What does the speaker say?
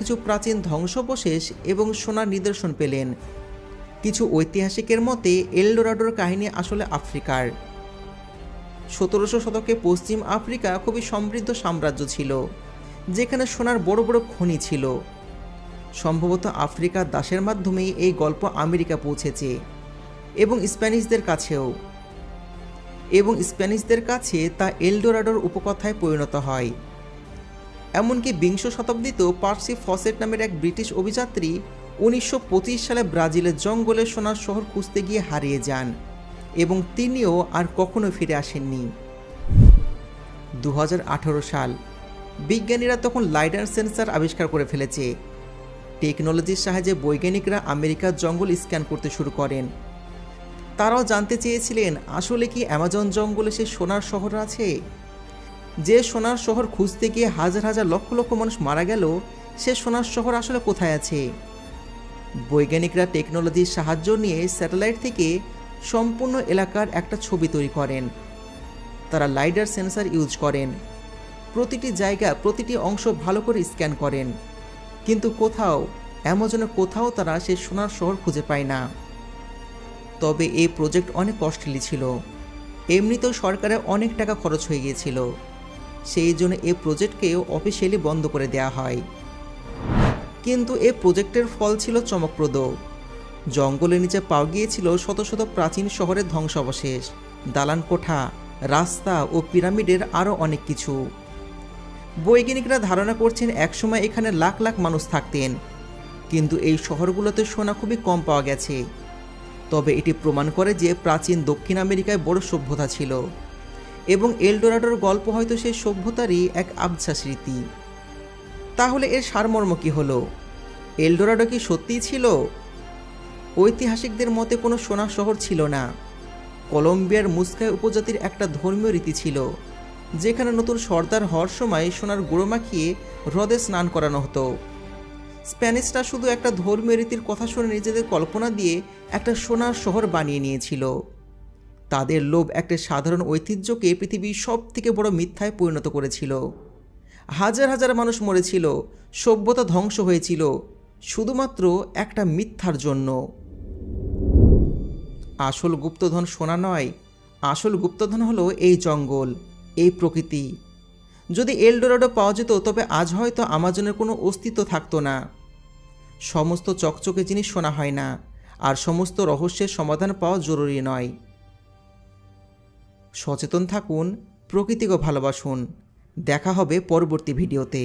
কিছু প্রাচীন ধ্বংসাবশেষ এবং সোনার নিদর্শন পেলেন। কিছু ঐতিহাসিকের মতে এলডোরাডোর কাহিনী আসলে আফ্রিকার। 1700 শতকে পশ্চিম আফ্রিকা খুবই সমৃদ্ধ সাম্রাজ্য ছিল, যেখানে সোনার বড় বড় খনি ছিল। সম্ভবত আফ্রিকার দাসের মাধ্যমেই এই গল্প আমেরিকা পৌঁছেছে এবং স্প্যানিশদের কাছে তা এলডোরাডোর উপকথায় পরিণত হয়। এমনকি বিংশ শতাব্দীতেও পার্সি ফসেট নামের এক ব্রিটিশ অভিযাত্রী 1925 সালে ব্রাজিলের জঙ্গলে সোনার শহর খুঁজতে গিয়ে হারিয়ে যান এবং তিনিও আর কখনো ফিরে আসেননি। 2018 সাল, বিজ্ঞানীরা তখন লাইডার সেন্সর আবিষ্কার করে ফেলেছে। টেকনোলজির সাহায্যে বৈজ্ঞানিকরা আমেরিকার জঙ্গল স্ক্যান করতে শুরু করেন। তারাও জানতে চেয়েছিলেন আসলে কি অ্যামাজন জঙ্গলে সে সোনার শহর আছে। যে সোনার শহর খুঁজতে গিয়ে হাজার হাজার লক্ষ লক্ষ মানুষ মারা গেল, সে সোনার শহর আসলে কোথায় আছে। বৈজ্ঞানিকরা টেকনোলজির সাহায্য নিয়ে স্যাটেলাইট থেকে সম্পূর্ণ এলাকার একটা ছবি তৈরি করেন। তারা লাইডার সেন্সর ইউজ করেন, প্রতিটি জায়গা প্রতিটি অংশ ভালো করে স্ক্যান করেন, কিন্তু অ্যামাজনে কোথাও তারা সে সোনার শহর খুঁজে পায় না। তবে এই প্রজেক্ট অনেক কস্টলি ছিল, এমনিতেও সরকারের অনেক টাকা খরচ হয়ে গিয়েছিল। সেই জন্য এই প্রজেক্টকেও অফিসিয়ালি বন্ধ করে দেওয়া হয়। কিন্তু এই প্রজেক্টের ফল ছিল চমকপ্রদ। জঙ্গলের নিচে পাওয়া গিয়েছিল শত শত প্রাচীন শহরের ধ্বংসাবশেষ, দালান কোঠা, রাস্তা ও পিরামিডের আরও অনেক কিছু। বৈজ্ঞানিকরা ধারণা করছেন একসময় এখানে লাখ লাখ মানুষ থাকতেন, কিন্তু এই শহরগুলোতে সোনা খুবই কম পাওয়া গেছে। তবে এটি প্রমাণ করে যে প্রাচীন দক্ষিণ আমেরিকায় বড় সভ্যতা ছিল এবং এলডোরাডোর গল্প হয়তো সেই সভ্যতারই এক আবছা স্মৃতি। তাহলে এর সারমর্ম কী হলো? এলডোরাডো কি সত্যিই ছিল? ঐতিহাসিকদের মতে কোনো সোনার শহর ছিল না। কলম্বিয়ার মুস্কায় উপজাতির একটা ধর্মীয় রীতি ছিল, যেখানে নতুন সর্দার হওয়ার সময় সোনার গুঁড়ো মাখিয়ে হ্রদে স্নান করানো হতো। স্প্যানিশরা শুধু একটা ধর্মীয় রীতির কথা শুনে নিজেদের কল্পনা দিয়ে একটা সোনার শহর বানিয়ে নিয়েছিল। তাদের লোভ একটা সাধারণ ঐতিহ্যকে পৃথিবীর সব থেকে বড় মিথ্যায় পরিণত করেছিল। হাজার হাজার মানুষ মরেছিল, সভ্যতা ধ্বংস হয়েছিল, শুধুমাত্র একটা মিথ্যার জন্য। আসল গুপ্তধন সোনা নয়, আসল গুপ্তধন হলো এই জঙ্গল, এই প্রকৃতি। যদি এলডোরাডো পাওয়া যেত, তবে আজ হয়তো আমাজনের কোনো অস্তিত্ব থাকতো না। সমস্ত চকচকে জিনিস শোনা হয় না, আর সমস্ত রহস্যের সমাধান পাওয়া জরুরি নয়। সচেতন থাকুন, প্রকৃতিকে ভালোবাসুন। দেখা হবে পরবর্তী ভিডিওতে।